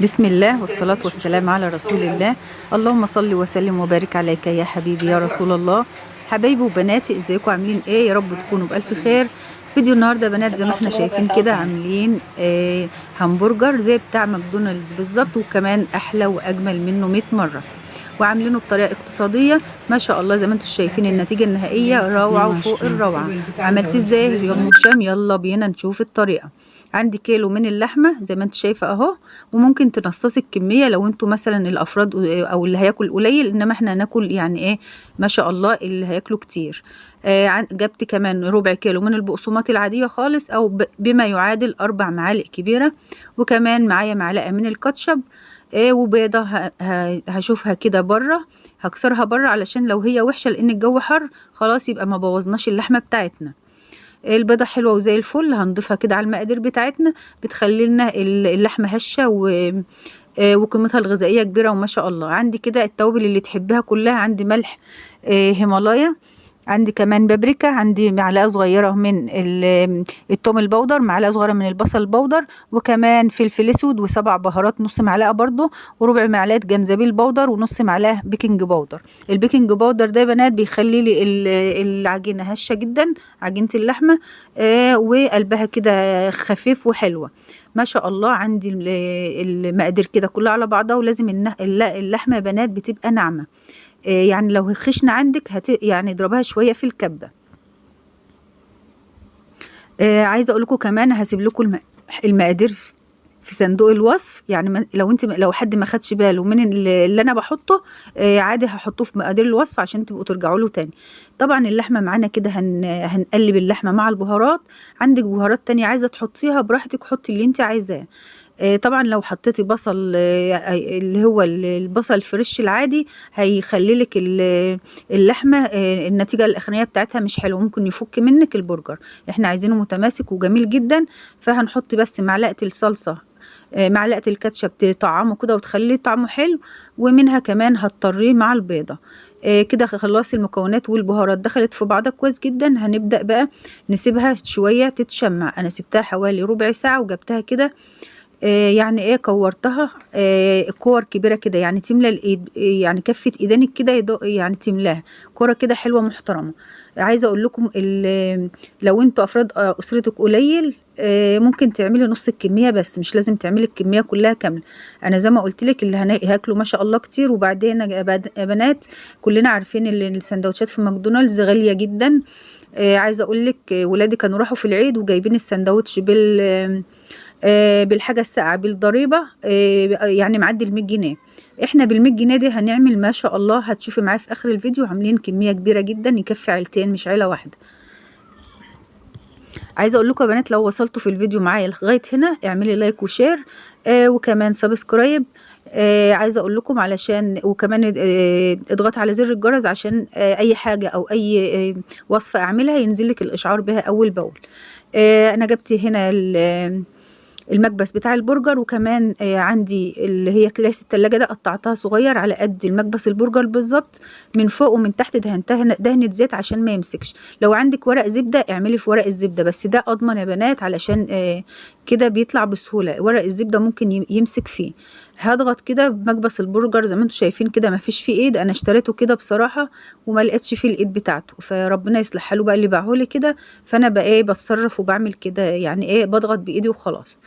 بسم الله والصلاة والسلام على رسول الله. اللهم صل وسلم وبارك عليك يا حبيبي يا رسول الله. حبايبي وبناتي، ازيكم عاملين ايه؟ يا رب تكونوا بألف خير. فيديو النهارده يا بنات زي ما احنا شايفين كده عاملين همبرجر زي بتاع ماكدونالدز بالظبط، وكمان احلى واجمل منه 100 مرة، وعاملينه بطريقه اقتصاديه ما شاء الله. زي ما انتم شايفين النتيجه النهائيه روعه وفوق الروعه. عملت ازاي يا ام هشام؟ يلا بينا نشوف الطريقه. عندي كيلو من اللحمه زي ما انت شايفه اهو، وممكن تنصصي الكميه لو انتوا مثلا الافراد او اللي هياكل قليل، انما احنا هناكل يعني ايه ما شاء الله اللي هياكلوا كتير. جبت كمان ربع كيلو من البقسماط العاديه خالص، او بما يعادل 4 معالق كبيره، وكمان معايا معلقه من الكاتشب، وبيضة هشوفها كده بره، هكسرها بره علشان لو هي وحشة، لان الجو حر خلاص يبقى ما بوظناش اللحمة بتاعتنا. البيضة حلوة وزي الفل، هنضيفها كده على المقادير بتاعتنا، بتخلي لنا اللحمة هشة وقيمتها الغذائية كبيرة وما شاء الله. عندي كده التوابل اللي تحبها كلها، عندي ملح هيمالايا، عندي كمان بابريكا، عندي معلقه صغيره من التوم البودر، معلقه صغيره من البصل البودر، وكمان فلفل اسود وسبع بهارات نص معلقه برضو، وربع معلقه جنزبيل بودر، ونص معلقه بيكنج بودر. البيكنج بودر ده يا بنات بيخلي لي العجينه هشه جدا، عجينه اللحمه وقلبها كده خفيف وحلوه ما شاء الله. عندي المقادير كده كلها على بعضها، ولازم اللحمه يا بنات بتبقى ناعمه، يعني لو خشنة عندك يعني اضربها شوية في الكبة. عايزة اقول لكم كمان هسيب لكم المقادير في صندوق الوصف، يعني لو حد ما خدش باله من اللي انا بحطه، عادي هحطه في مقادير الوصف عشان تبقوا ترجعوا له تاني. طبعا اللحمه معانا كده هنقلب اللحمه مع البهارات. عندك بهارات تانية عايزه تحطيها براحتك، حطي اللي انت عايزاه. طبعا لو حطيتي بصل اللي هو البصل الفريش العادي، هيخلي لك اللحمه النتيجه الاخرانيه بتاعتها مش حلوه، ممكن يفك منك البرجر. احنا عايزينه متماسك وجميل جدا، فهنحط بس معلقه الصلصه، معلقه الكاتشب تطعمه كده وتخليه طعمه حلو، ومنها كمان هتطريه مع البيضه. كده خلاص المكونات والبهارات دخلت في بعضها كويس جدا. هنبدأ بقى نسيبها شوية تتشمع. انا سبتها حوالي ربع ساعة وجبتها كده، يعني ايه كورتها كور كبيرة كده، يعني تملى الايد، يعني كفة ايدانك كده يعني تملاها كورة كده حلوة محترمة. عايزة اقول لكم لو انتوا افراد اسرتك قليل، ممكن تعملي نص الكمية بس، مش لازم تعملي الكمية كلها كاملة. انا زي ما قلت لك اللي هاكلوا ما شاء الله كتير. وبعدين يا بنات كلنا عارفين ان السندوتشات في ماكدونالدز غالية جدا. عايزة اقول لك ولادي كانوا راحوا في العيد وجايبين السندوتش بالحاجة الساقعة بالضريبة، يعني معدي ال100 جنيه. احنا بال100 جنيه دي هنعمل ما شاء الله، هتشوفي معايا في اخر الفيديو عاملين كمية كبيرة جدا يكفي عيلتين مش عيلة واحدة. عايزة اقول لكم يا بنات لو وصلتوا في الفيديو معايا لغاية هنا اعملي لايك وشير، وكمان سبسكرايب. عايزة اقول لكم علشان، وكمان اضغط على زر الجرس عشان اي حاجة او اي وصفة اعملها ينزل لك الاشعار بها اول باول. انا جبت هنا المكبس بتاع البرجر، وكمان عندي اللي هي كيس التلاجة ده قطعتها صغير على قد المكبس البرجر بالظبط، من فوق ومن تحت دهنتها دهنة زيت عشان ما يمسكش. لو عندك ورق زبدة اعملي في ورق الزبدة، بس ده اضمن يا بنات علشان كده بيطلع بسهولة. ورق الزبدة ممكن يمسك فيه. هضغط كده بمكبس البرجر زي ما انتم شايفين كده، مفيش فيه ايد، انا اشتريته كده بصراحة وما لقيتش فيه الايد بتاعته، فربنا يصلح حاله بقى اللي باعهولي كده. فانا بقى ايه بتصرف وبعمل كده، يعني ايه بضغط بايدي وخلاص.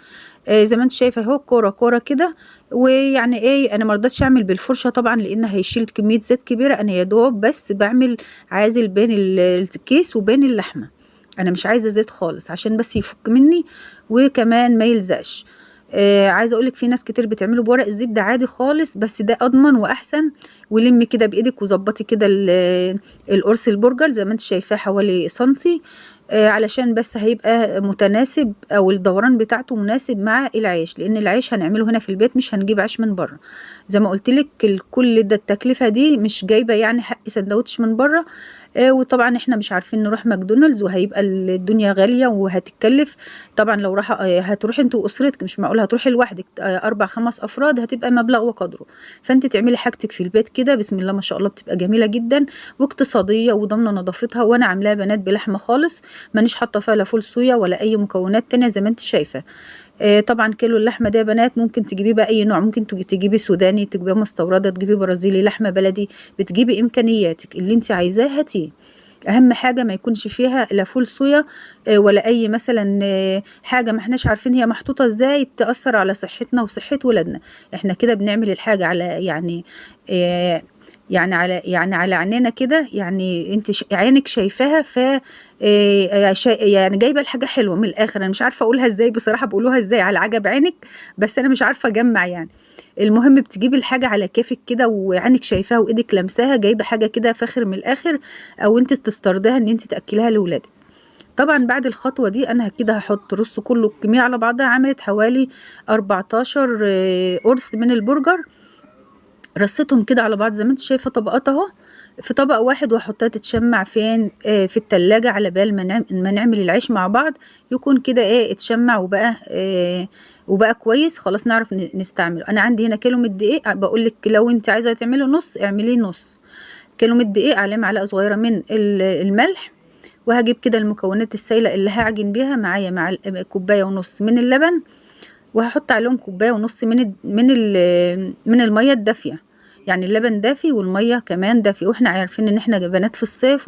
زي ما انت شايفه اهو كوره كوره كده. ويعني ايه انا ما رضيتش اعمل بالفرشه طبعا لان هيشيل كميه زيت كبيره، انا يا دوب بس بعمل عازل بين الكيس وبين اللحمه. انا مش عايزه زيت خالص عشان بس يفك مني وكمان ما يلزقش. عايزه اقولك في ناس كتير بتعمله بورق الزبده عادي خالص، بس ده اضمن واحسن. ولمي كده بايدك وظبطي كده القرص البرجر زي ما انت شايفاه حوالي سنتي، علشان بس هيبقى متناسب، او الدوران بتاعته مناسب مع العيش، لان العيش هنعمله هنا في البيت مش هنجيب عيش من بره. زي ما قلت لك كل ده التكلفه دي مش جايبه يعني حق سندوتش من بره. وطبعا احنا مش عارفين نروح ماكدونالدز، وهيبقى الدنيا غاليه وهتتكلف. طبعا لو هتروحي انت واسرتك، مش معقول هتروحي لوحدك 4 5 افراد، هتبقى مبلغ وقدره. فانت تعملي حاجتك في البيت كده بسم الله ما شاء الله، بتبقى جميله جدا واقتصاديه وضامنه نظافتها. وانا عاملاها بنات بلحمه خالص، مانيش حاطه فيها لا فول صويا ولا اي مكونات تانية زي ما انت شايفه. طبعا كيلو اللحمه ده يا بنات ممكن تجيبيه بقى اي نوع، ممكن تجيبي سوداني، تجيبي مستورده، تجيبي برازيلي، لحمه بلدي، بتجيبي امكانياتك اللي انت عايزاه هاتيه. اهم حاجه ما يكونش فيها لا فول صويا ولا اي مثلا حاجه ما احناش عارفين هي محطوطه ازاي تاثر على صحتنا وصحه ولادنا. احنا كده بنعمل الحاجه على آه، يعني على عينينا كده، يعني انت عينك شايفاها، ف يعني جايبه الحاجه حلوه من الاخر. انا مش عارفه اقولها ازاي بصراحه، بقولوها ازاي على عجب عينك، بس انا مش عارفه اجمع يعني. المهم بتجيبي الحاجه على كيفك كده وعينك شايفاها وايدك لمساها، جايبه حاجه كده فاخر من الاخر، او انت تسترضيها ان انت تاكليها لاولادك. طبعا بعد الخطوه دي انا كده هحط رص كله الكميه على بعضها، عملت حوالي 14 قرص من البرجر. رصيتهم كده على بعض زي ما انت شايفه طبقات اهو في طبق واحد، واحطها تتشمع فين في التلاجة على بال ما نعمل العيش مع بعض، يكون كده اتشمع وبقى كويس خلاص نعرف نستعمله. انا عندي هنا كيلو من الدقيق، بقول لك لو انت عايزه تعملي نص اعمليه نص كيلو من الدقيق، عليه معلقه صغيره من الملح، وهجيب كده المكونات السائله اللي هعجن بيها معايا مع كوبايه ونص من اللبن، وهحط عليهم كوبايه ونص من الميه الدافيه. يعني اللبن دافي والميه كمان دافي، واحنا عارفين ان احنا بنات في الصيف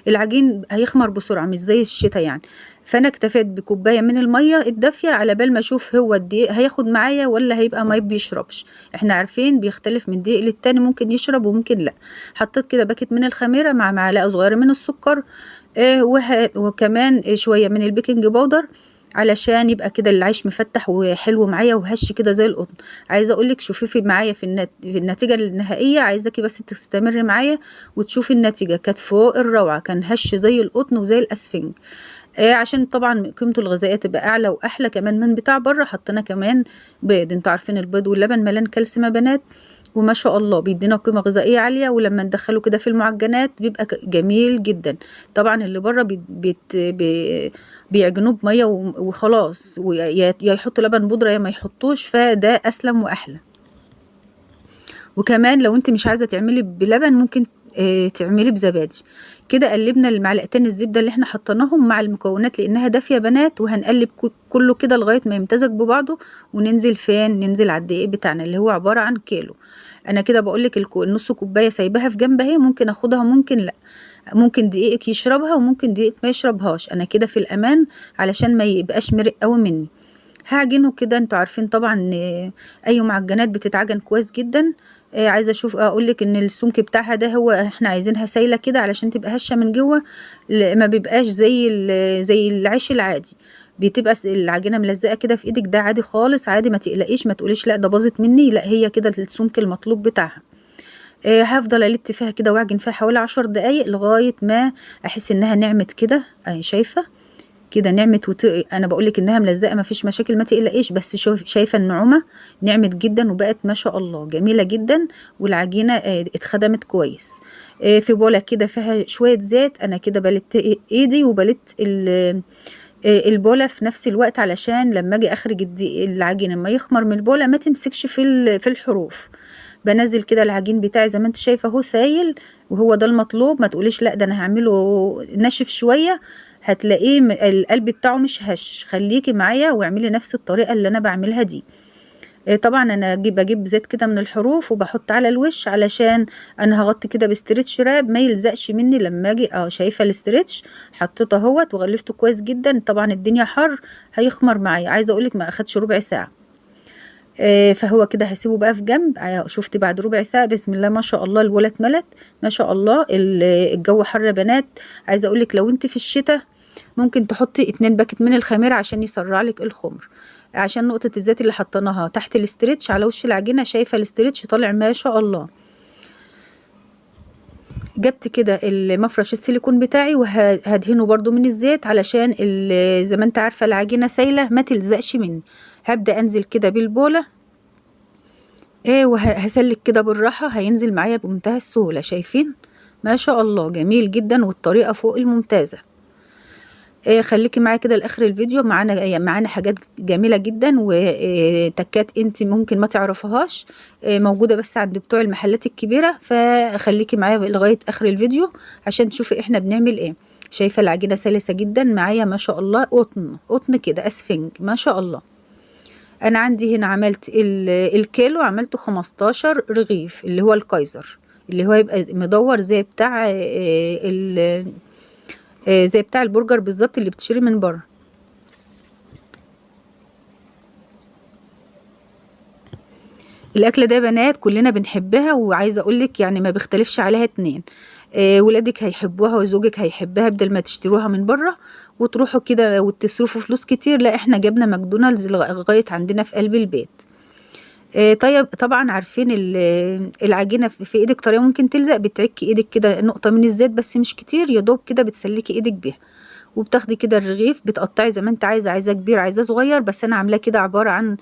والعجين هيخمر بسرعه مش زي الشتاء يعني. فانا اكتفيت بكوبايه من الميه الدافيه على بال ما اشوف هو الدقيق هياخد معايا ولا هيبقى ما بيشربش. احنا عارفين بيختلف من دقيق للتاني، ممكن يشرب وممكن لا. حطيت كده باكت من الخميره مع معلقه صغيره من السكر، وكمان شويه من البيكنج باودر، علشان يبقى كده العيش مفتح وحلو معايا وهش كده زي القطن. عايزه اقولك شوفي معايا في النتيجه النهائيه، عايزاكي بس تستمري معايا وتشوفي النتيجه، كانت فوق الروعه، كان هش زي القطن وزي الاسفنج. عشان طبعا قيمته الغذائيه تبقى اعلى واحلى كمان من بتاع بره، حطينا كمان بيض. انتوا عارفين البيض واللبن ملان كالسيوم يا بنات، وما شاء الله بيدينا قيمة غذائية عالية، ولما ندخله كده في المعجنات بيبقى جميل جدا. طبعا اللي بره بيعجنوه بمية وخلاص، يا يحطوا لبن بودرة يا ما يحطوش، فده أسلم وأحلى. وكمان لو انت مش عايزة تعملي بلبن ممكن تعملي بزبادي. كده قلبنا المعلقتين الزبدة اللي احنا حطيناهم مع المكونات لانها دافية بنات، وهنقلب كله كده لغاية ما يمتزج ببعضه، وننزل فين؟ ننزل على الدقيق بتاعنا اللي هو عبارة عن كيلو. انا كده بقولك النص كوباية سايباها في جنب اهي، ممكن اخدها ممكن لا، ممكن دقيقك يشربها وممكن دقيقك ما يشربهاش، انا كده في الامان علشان ما يبقاش مرق قوي مني. هعجنه كده. انتوا عارفين طبعا اي معجنات بتتعجن كويس جدا. عايزه اشوف اقولك ان السمك بتاعها ده هو احنا عايزينها سايله كده علشان تبقى هشه من جوه، ما بيبقاش زي العيش العادي، بتبقى العجينه ملزقه كده في ايدك، ده عادي خالص عادي، ما تقلقيش، ما تقوليش لا ده باظت مني، لا هي كده السمك المطلوب بتاعها. هفضل الت فيها كده واعجن فيها حوالي 10 دقايق لغايه ما احس انها نعمت كده. اهي شايفه كده نعمت انا بقولك انها ملزقه ما فيش مشاكل، ما تقلقيش، بس شايفه النعومه نعمت جدا وبقت ما شاء الله جميله جدا، والعجينه اتخدمت كويس. في بوله كده فيها شويه زيت، انا كده بلت ايدي وبلت البوله في نفس الوقت علشان لما اجي اخرج العجينه ما يخمر من البوله ما تمسكش في الحروف. بنزل كده العجين بتاعي زي ما انت شايفه اهو سايل، وهو ده المطلوب، ما تقوليش لا ده انا هعمله ناشف شويه، هتلاقيه القلب بتاعه مش هش. خليكي معايا واعملي نفس الطريقه اللي انا بعملها دي. طبعا انا بجيب زيت كده من الحروف وبحط على الوش، علشان انا هغطي كده باسترتش راب ما يلزقش مني لما اجي. شايفه الاسترتش حطيته اهوت وغلفته كويس جدا. طبعا الدنيا حر هيخمر معايا، عايزه اقولك ما اخدش ربع ساعه. فهو كده هسيبه بقى في جنب. شفت بعد ربع ساعه بسم الله ما شاء الله الولا اتملت ما شاء الله. الجو حر يا بنات، عايزه اقولك لو انت في الشتاء ممكن تحطي 2 باكت من الخميره عشان يسرع لك الخمر، عشان نقطه الزيت اللي حطيناها تحت الاسترتش على وش العجينه. شايفه الاسترتش طالع ما شاء الله. جبت كده المفرش السيليكون بتاعي وهدهنه برضو من الزيت علشان زي ما انت عارفه العجينه سايله ما تلزقش مني. هبدا انزل كده بالبوله وهسلك كده بالراحه، هينزل معايا بمنتهى السهوله. شايفين ما شاء الله جميل جدا والطريقه فوق الممتازه. خليكي معايا كده لاخر الفيديو، معانا حاجات جميله جدا وتكات انت ممكن ما تعرفهاش، موجوده بس عند بتوع المحلات الكبيره، فخليكي معايا لغايه اخر الفيديو عشان تشوفي احنا بنعمل ايه. شايفة العجينة سلسة جدا معايا ما شاء الله، قطن قطن كده اسفنج ما شاء الله. انا عندي هنا عملت الكيلو عملته 15 رغيف اللي هو الكايزر، اللي هو يبقى مدور زي بتاع البرجر بالظبط اللي بتشتري من بره. الاكله ده يا بنات كلنا بنحبها، وعايزه اقولك يعني ما بيختلفش عليها اتنين. ولادك هيحبوها وزوجك هيحبها، بدل ما تشتروها من بره وتروحوا كده وتصرفوا فلوس كتير. لا احنا جبنا ماكدونالدز لغايه عندنا في قلب البيت. طيب طبعا عارفين العجينه في ايدك طريقه ممكن تلزق، بتعكي ايدك كده نقطه من الزيت بس مش كتير، يا دوب كده بتسلكي ايدك بيها، وبتاخدي كده الرغيف بتقطعي زي ما انت عايزه كبير عايزاه صغير، بس انا عاملاه كده عباره عن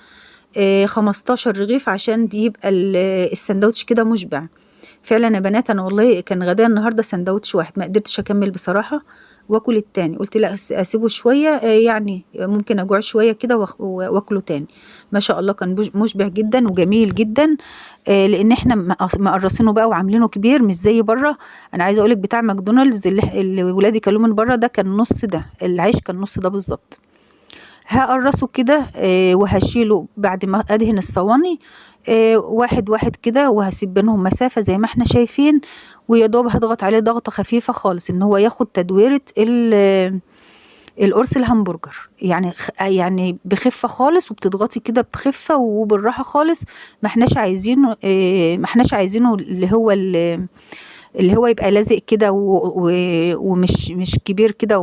15 رغيف عشان يبقى السندوتش كده مشبع. فعلا يا بنات انا والله كان غدايا النهارده سندوتش واحد، ما قدرتش اكمل بصراحه واكل التاني، قلت لا اسيبه شويه يعني ممكن اجوع شويه كده واكله تاني. ما شاء الله كان مشبع جدا وجميل جدا. لان احنا مقرصينه بقى وعاملينه كبير مش زي بره. انا عايزه اقولك بتاع ماكدونالدز اللي ولادي كلوه من بره ده كان نص ده، العيش كان نص ده بالظبط. هقرصه كده وهشيله بعد ما ادهن الصواني واحد واحد كده، وهسيب بينهم مسافة زي ما احنا شايفين، ويا دوب هضغط عليه ضغطة خفيفة خالص ان هو ياخد تدويرة القرص الهمبرجر، يعني بخفة خالص، وبتضغطي كده بخفة وبالراحة خالص. ما احناش عايزينه اللي هو يبقى لازق كده ومش مش كبير كده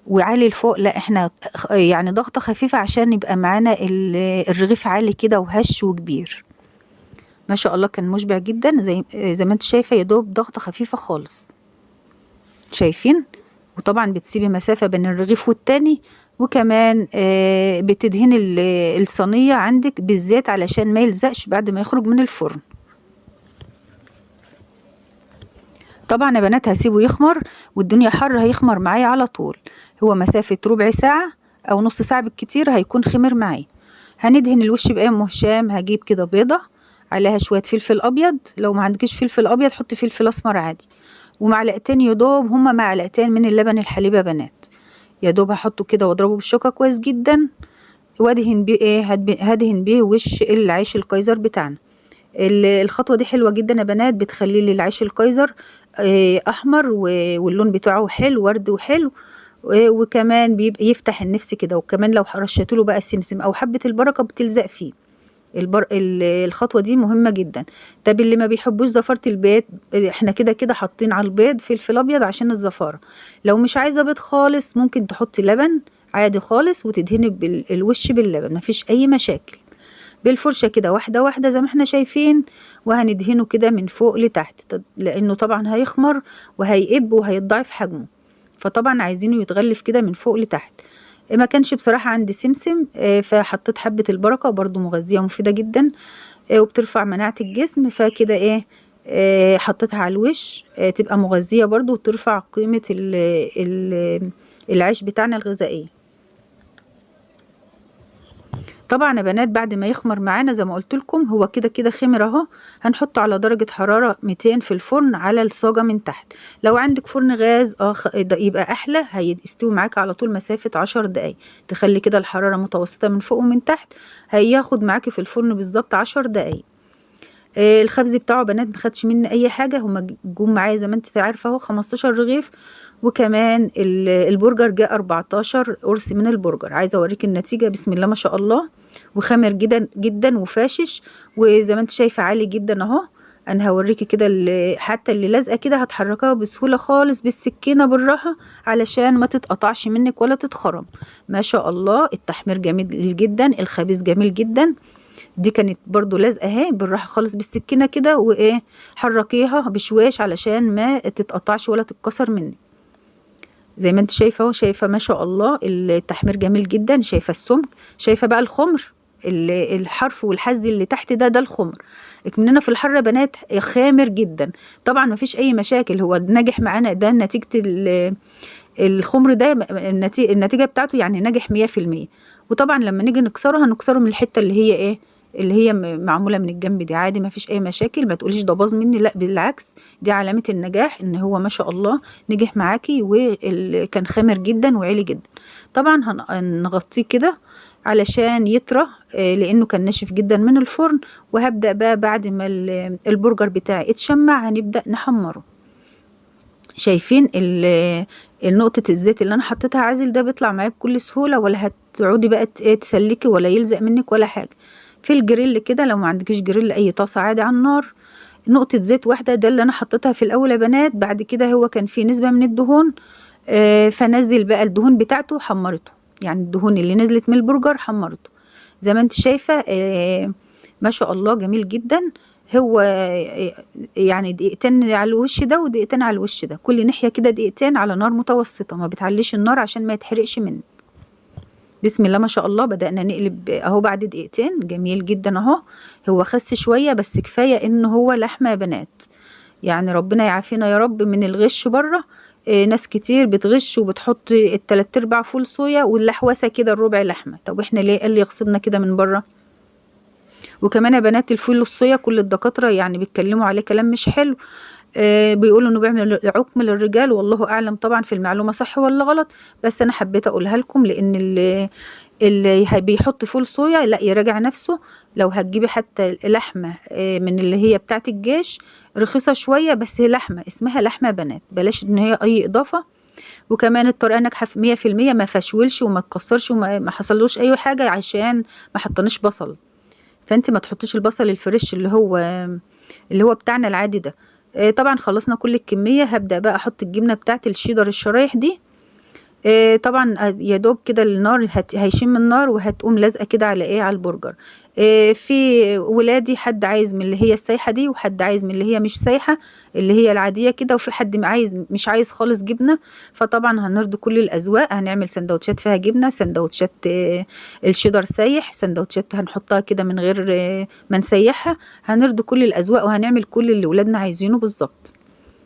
وعالي لفوق. لا احنا يعني ضغطة خفيفة عشان يبقى معانا الرغيف عالي كده وهش وكبير. ما شاء الله كان مشبع جدا زي ما انت شايفة، يا دوب ضغطة خفيفة خالص شايفين. وطبعا بتسيبي مسافة بين الرغيف والتاني، وكمان بتدهني الصينية عندك بالزيت علشان ما يلزقش بعد ما يخرج من الفرن. طبعا يا بنات هسيبه يخمر، والدنيا حر هيخمر معايا على طول، هو مسافة ربع ساعة او نص ساعة بالكتير هيكون خمر معايا. هندهن الوش بقى ام هشام، هجيب كده بيضة عليها شوية فلفل ابيض، لو ما عندكش فلفل ابيض حطي فلفل اسمر عادي، ومعلقتين يدوب هما معلقتين من اللبن الحليب يا بنات، يا دوب هحطه كده واضربه بالشوكة كويس جدا، وادهن بيه هدهن بيه وش العيش الكايزر بتاعنا. الخطوة دي حلوة جدا يا بنات، بتخلي لي العيش الكايزر احمر واللون بتاعه حلو ورد وحلو، وكمان بيبقى يفتح النفس كده، وكمان لو رشيت له بقى السمسم او حبة البركة بتلزق فيه. الخطوة دي مهمة جدا. طب اللي ما بيحبوش زفارة البيض، احنا كده كده حاطين على البيض فلفل ابيض عشان الزفارة. لو مش عايزة بيض خالص ممكن تحطي لبن عادي خالص وتدهني الوش باللبن، مفيش اي مشاكل. بالفرشة كده واحدة واحدة زي ما احنا شايفين، وهندهنه كده من فوق لتحت، لانه طبعا هيخمر وهيقب وهيتضاعف حجمه، فطبعا عايزينه يتغلف كده من فوق لتحت. ما كانش بصراحة عندي سمسم فحطيت حبة البركة، برضو مغذية ومفيدة جدا وبترفع مناعة الجسم، فكده حطيتها على الوش تبقى مغذية برضو وترفع قيمة العيش بتاعنا الغذائية. طبعا يا بنات بعد ما يخمر معانا زي ما قلت لكم هو كده كده خمر اهو، هنحطه على درجة حرارة 200 في الفرن على الصاجة من تحت. لو عندك فرن غاز يبقى احلى، هيستوي معاك على طول مسافة 10 دقايق. تخلي كده الحرارة متوسطة من فوق ومن تحت، هياخد معاكي في الفرن بالظبط 10 دقايق. الخبز بتاعه بنات ما خدش مني اي حاجة، هما جم معايا زي ما انت عارفة اهو 15 رغيف، وكمان البرجر جاء 14 قرص من البرجر. عايزه اوريك النتيجه، بسم الله ما شاء الله، وخامر جدا جدا وفاشش، وزي ما انت شايفه عالي جدا اهو. انا هوريكي كده حتى اللي لازقه كده هتحركها بسهوله خالص بالسكينه بالراحه علشان ما تتقطعش منك ولا تتخرم. ما شاء الله التحمير جميل جدا، الخبيز جميل جدا. دي كانت برضو لازقه اهي، بالراحه خالص بالسكينه كده حركيها بشواش علشان ما تتقطعش ولا تتكسر منك. زي ما انت شايفه اهو، شايفه ما شاء الله التحمير جميل جدا، شايفه السمك، شايفه بقى الخمر، الحرف والحز اللي تحت ده الخمر. اكمننا في الحر يا بنات خامر جدا، طبعا ما فيش اي مشاكل، هو ناجح معانا، ده نتيجه الخمر ده، النتيجه بتاعته يعني ناجح 100%. وطبعا لما نيجي نكسره هنكسره من الحته اللي هي اللي هي معمولة من الجنب دي عادي، ما فيش اي مشاكل، ما تقوليش ده باظ مني، لا بالعكس، دي علامة النجاح، ان هو ما شاء الله نجح معاكي وكان خامر جدا وعالي جدا. طبعا هنغطيه كده علشان يطرى، لانه كان ناشف جدا من الفرن. وهبدأ بقى بعد ما البرجر بتاعي اتشمع هنبدأ نحمره. شايفين نقطة الزيت اللي انا حطيتها عازل ده بيطلع معايا بكل سهولة، ولا هتقعدي بقى تسلكي ولا يلزق منك ولا حاجة. في الجريل كده، لو ما عندكيش جريل اي طاسة عادي على النار، نقطة زيت واحدة ده اللي انا حطيتها في الاول يا بنات. بعد كده هو كان فيه نسبة من الدهون، فنزل بقى الدهون بتاعته حمرته، يعني الدهون اللي نزلت من البرجر حمرته زي ما انت شايفة. ما شاء الله جميل جدا. هو يعني دقيقتين على الوش ده ودقيقتين على الوش ده، كل ناحية كده دقيقتين على نار متوسطة، ما بتعليش النار عشان ما يتحرقش منك. بسم الله ما شاء الله. بدأنا نقلب اهو بعد دقيقتين، جميل جدا اهو. هو خس شوية بس كفاية ان هو لحمة يا بنات، يعني ربنا يعافينا يا رب من الغش بره. ناس كتير بتغش وبتحط التلات ارباع فول صويا واللحوسة كده الربع لحمة. طب احنا ليه اللي يغصبنا كده من بره؟ وكمان يا بنات الفول الصويا كل الدكاترة يعني بيتكلموا عليه كلام مش حلو، بيقولوا انه بيعمل عقم للرجال، والله اعلم طبعا في المعلومة صح ولا غلط، بس انا حبيت اقولها لكم، لان اللي بيحط فول صويا لا يراجع نفسه. لو هتجيبي حتى لحمة من اللي هي بتاعة الجيش رخيصة شوية، بس هي لحمة اسمها لحمة بنات، بلاش ان هي اي اضافة. وكمان الطريقة ناجحة في 100%، ما فشولش وما تكسرش وما حصلوش اي حاجة، عشان ما حطناش بصل. فانت ما تحطيش البصل الفريش اللي هو بتاعنا العادي ده. طبعا خلصنا كل الكمية. هبدأ بقى احط الجبنة بتاعت الشيدر الشرايح دي. طبعا يا دوب كده النار هيشم النار وهتقوم لازقه كده على على البرجر. في ولادي حد عايز من اللي هي السايحه دي، وحد عايز من اللي هي مش سايحه اللي هي العاديه كده، وفي حد مش عايز خالص جبنه. فطبعا هنرضي كل الاذواق. هنعمل سندوتشات فيها جبنه، سندوتشات الشيدر سايح، سندوتشات هنحطها كده من غير ما نسيحها. هنرضي كل الاذواق وهنعمل كل اللي ولادنا عايزينه بالظبط.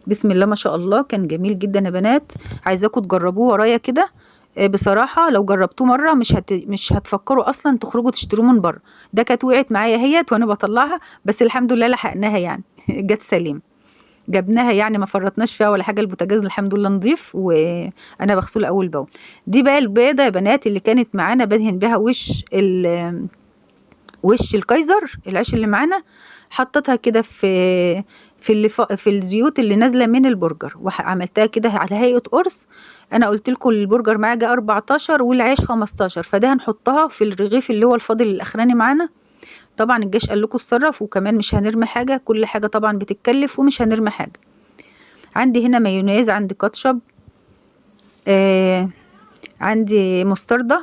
بسم الله ما شاء الله، كان جميل جدا يا بنات. عايزاكم تجربوه ورايا كده. بصراحة لو جربتوه مرة مش هتفكروا اصلا تخرجوا تشتروه من بره. ده كانت وقعت معايا هيت وانا بطلعها، بس الحمد لله لحقناها يعني جت سليم. جبناها يعني ما فرطناش فيها ولا حاجة. البوتاجاز الحمد لله نضيف وانا بغسله اول باول. دي بقى البيضة يا بنات اللي كانت معانا بدهن بها وش الكايزر، العيش اللي معانا. حطيتها كده في الزيوت اللي نازله من البرجر، وعملتها كده على هيئه قرص. انا قلت لكم البرجر معاه جه 14 والعيش 15، فده هنحطها في الرغيف اللي هو الفاضل الاخراني معانا. طبعا الجيش قال لكم اتصرف، وكمان مش هنرمي حاجه، كل حاجه طبعا بتتكلف ومش هنرمي حاجه. عندي هنا مايونيز، عندي كاتشب، عندي مستردة،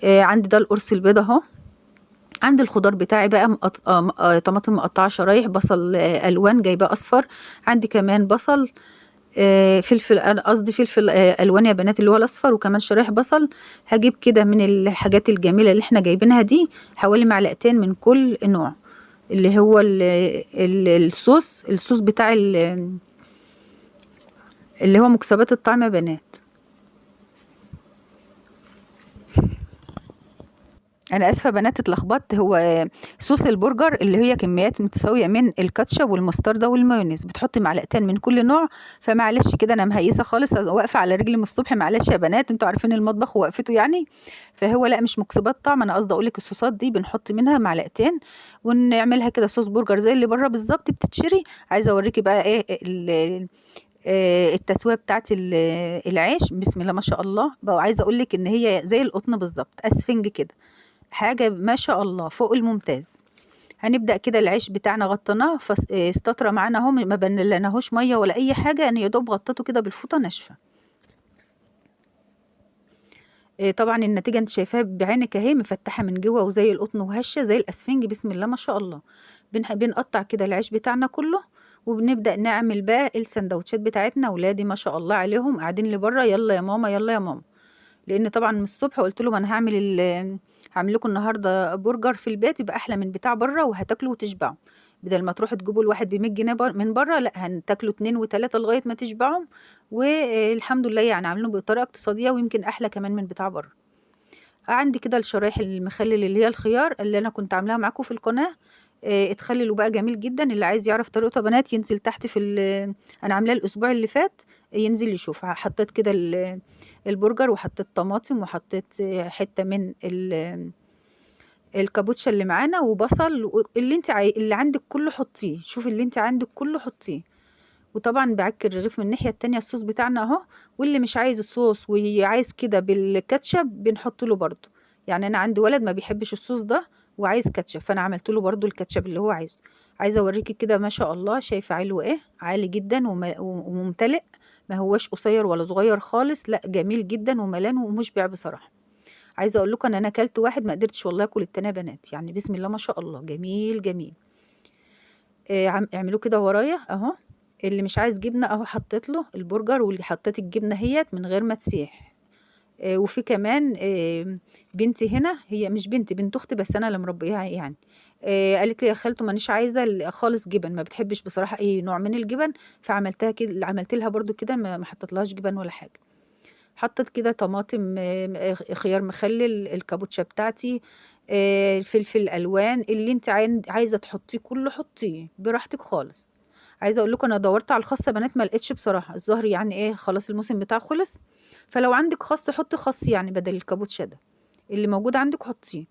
عندي ده القرص البيض اهو. عندي الخضار بتاعي بقى طماطم مقطعه شرايح، بصل الوان جايباه اصفر، عندي كمان بصل، فلفل، انا قصدي فلفل الوان يا بنات اللي هو الاصفر، وكمان شرايح بصل. هجيب كده من الحاجات الجميله اللي احنا جايبينها دي حوالي معلقتين من كل نوع، اللي هو الصوص بتاع اللي هو مكسبات الطعم يا بنات. انا اسفه بنات اتلخبطت. هو صوص البرجر اللي هي كميات متساويه من الكاتشب والمستردة والمايونيز، بتحطي معلقتين من كل نوع. فمعلش كده انا مهيسه خالص، واقفه على رجلي من الصبح، معلش يا بنات، انتوا عارفين المطبخ ووقفته يعني. فهو لا مش مكسبات طعم، انا قصدي اقول لك الصوصات دي بنحط منها معلقتين ونعملها كده صوص برجر زي اللي بره بالظبط بتتشري. عايزه اوريكي بقى التسويه بتاعت العيش. بسم الله ما شاء الله بقى. عايزه اقول لك ان هي زي القطن بالظبط، اسفنج كده، حاجة ما شاء الله فوق الممتاز. هنبدأ كده العيش بتاعنا غطيناه فاستطرى معانا اهو، ما بنلناهوش مية ولا اي حاجة، انا يا دوب غطيته كده بالفوطة ناشفة. طبعا النتيجة انت شايفاها بعينك اهي، مفتحة من جوه وزي القطن وهشة زي الاسفنج. بسم الله ما شاء الله. بنقطع كده العيش بتاعنا كله، وبنبدأ نعمل بقى السندوتشات بتاعتنا. ولادي ما شاء الله عليهم قاعدين اللي بره، يلا يا ماما يلا يا ماما. لان طبعا من الصبح قلت لهم انا هعمل لكم النهارده برجر في البيت يبقى احلى من بتاع بره، وهتاكلوا وتشبعوا، بدل ما تروحوا تجيبوا الواحد ب100 جنيه من بره، لا هتاكلوا 2 و3 لغايه ما تشبعوا. والحمد لله يعني عاملينه بطريقه اقتصاديه، ويمكن احلى كمان من بتاع بره. عندي كده الشرايح المخلل اللي هي الخيار اللي انا كنت عاملاها معاكم في القناه. اتخللوا بقى جميل جدا. اللي عايز يعرف طريقته يا بنات ينزل تحت في انا عاملاه الاسبوع اللي فات، ينزل يشوف. حطيت كده البرجر، وحطيت طماطم، وحطيت حته من الكابوتشا اللي معانا، وبصل، اللي انت اللي عندك كله حطيه. شوفي اللي انت عندك كله حطيه. وطبعا بعك الرغيف من الناحيه التانية الصوص بتاعنا اهو. واللي مش عايز الصوص وعايز كده بالكاتشب بنحط له برضو. يعني انا عندي ولد ما بيحبش الصوص ده وعايز كاتشب، فانا عملت له برضو الكاتشب اللي هو عايزه. عايزه اوريكي كده ما شاء الله. شايفه علو ايه؟ عالي جدا وممتلئ. ما هوش قصير ولا صغير خالص، لا جميل جدا وملان ومشبع بصراحه. عايزه اقول لكم ان انا اكلت واحد ما قدرتش والله اكل التاني يا بنات. يعني بسم الله ما شاء الله، جميل جميل. اعملوه كده ورايا اهو. اللي مش عايز جبنه اهو حطيت له البرجر، واللي حطيت الجبنه هيت من غير ما تسيح. وفي كمان بنتي هنا، هي مش بنتي، بنت اختي، بس انا اللي مربيها يعني. قالت لي يا خالته مانيش عايزه خالص جبن، ما بتحبش بصراحه اي نوع من الجبن. فعملتها كده، عملت لها برضو كده، ما حطيتلهاش جبن ولا حاجه. حطيت كده طماطم، خيار مخلل، الكابوتشا بتاعتي، فلفل الوان، اللي انت عايزه تحطيه كله حطيه براحتك خالص. عايزه اقول لكم انا دورت على الخس يا بنات ما لقيتش بصراحه. الظهر يعني ايه، خلاص الموسم بتاعه خلص. فلو عندك خس حطي خس يعني بدل الكابوتشا ده. اللي موجود عندك حطيه.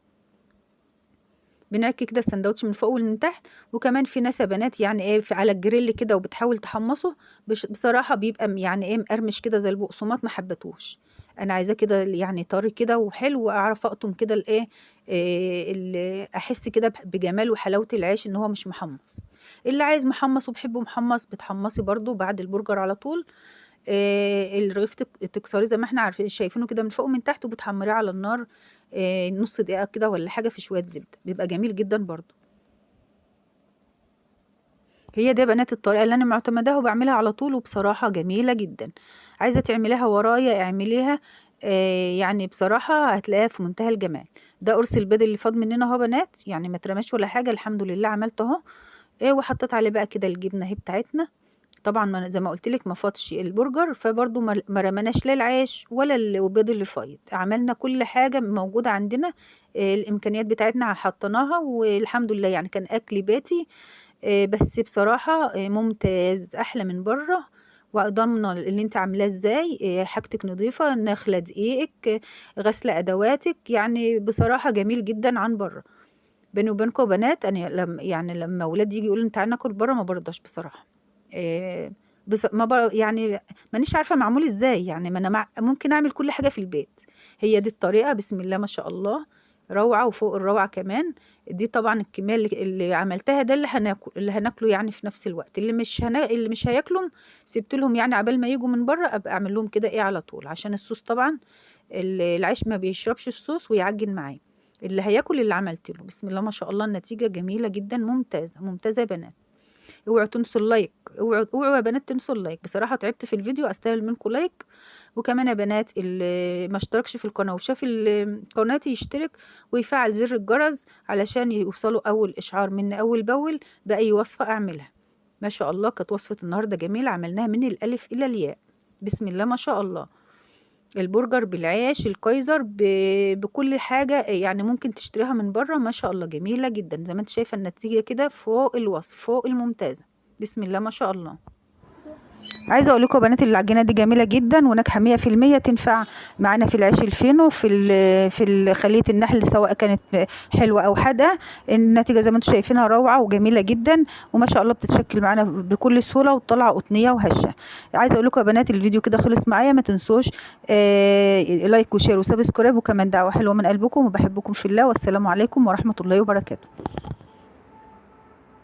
بنعكي كده السندوتش من فوق ومن تحت. وكمان في ناس يا بنات يعني ايه على الجريل كده وبتحاول تحمصه. بصراحه بيبقى يعني ايه مقرمش كده زي البقسماط، ما حبتوش. انا عايزاه كده يعني طري كده وحلو، واعرف اقطم كده الايه، احس كده بجمال وحلاوه العيش ان هو مش محمص. اللي عايز محمص وبحبه محمص بتحمصي برضو بعد البرجر على طول. الرغيف تكسريه زي ما احنا عارفين شايفينه كده من فوق ومن تحت، وبتحمريه على النار نص دقيقة كده ولا حاجة في شوية زبدة، بيبقى جميل جدا برضو. هي دي يا بنات الطريقة اللي أنا معتمداها وبعملها على طول، وبصراحة جميلة جدا. عايزة تعمليها ورايا اعمليها. يعني بصراحة هتلاقيها في منتهى الجمال. ده قرص البيض اللي فاض مننا اهو بنات، يعني ما اترماش ولا حاجة، الحمد لله عملته اهو. وحطيت عليه بقى كده الجبنة اهي بتاعتنا. طبعا ما زي ما قلت لك ما فاتش البرجر، فبرضو ما رمناش لا العيش ولا البيض اللي فايض. عملنا كل حاجه موجوده عندنا. الامكانيات بتاعتنا حطيناها والحمد لله، يعني كان اكل بيتي. بس بصراحه ممتاز، احلى من بره. وضامنه اللي انت عاملاه ازاي. حاجتك نظيفه، ناخله دقيقك، غسله ادواتك، يعني بصراحه جميل جدا عن بره. بيني وبينكم يا بنات، انا لما ولادي يجي يقولوا تعالى ناكل بره ما برضاش بصراحه. بس ما يعني مانيش عارفه معمول ازاي. يعني ما انا ممكن اعمل كل حاجه في البيت. هي دي الطريقه، بسم الله ما شاء الله، روعه وفوق الروعه كمان. دي طبعا الكميه اللي عملتها ده اللي هناكله يعني في نفس الوقت. اللي مش هياكلهم سبت لهم يعني عبال ما يجوا من بره ابقى اعمل لهم كده ايه على طول، عشان الصوص طبعا العيش ما بيشربش الصوص ويعجن معاه. اللي هياكل اللي عملت له. بسم الله ما شاء الله، النتيجه جميله جدا، ممتازه ممتازه يا بنات. اوعوا تنسوا اللايك، اوعوا يا بنات تنسوا اللايك. بصراحه تعبت في الفيديو، استاهل منكم لايك. وكمان يا بنات اللي ما اشتركش في القناه وشاف القناه يشترك ويفعل زر الجرس علشان يوصلوا اول اشعار مني اول باول باي وصفه اعملها. ما شاء الله كانت وصفه النهارده جميله، عملناها من الالف الى الياء. بسم الله ما شاء الله. البرجر بالعيش الكايزر بكل حاجه، يعني ممكن تشتريها من بره. ما شاء الله جميله جدا، زي ما انت شايفه النتيجه كده فوق الوصف، فوق الممتازه. بسم الله ما شاء الله. عايزه اقول لكم يا بنات العجينه دي جميله جدا وناجحه 100%، تنفع معانا في العيش الفينو، في خليه النحل، سواء كانت حلوه او حادقه. النتيجه زي ما انتم شايفينها روعه وجميله جدا، وما شاء الله بتتشكل معانا بكل سهوله وتطلع قطنيه وهشه. عايزه اقول لكم يا بنات الفيديو كده خلص معايا. ما تنسوش لايك وشير وسبسكرايب، وكمان دعوه حلوه من قلبكم، وبحبكم في الله، والسلام عليكم ورحمه الله وبركاته.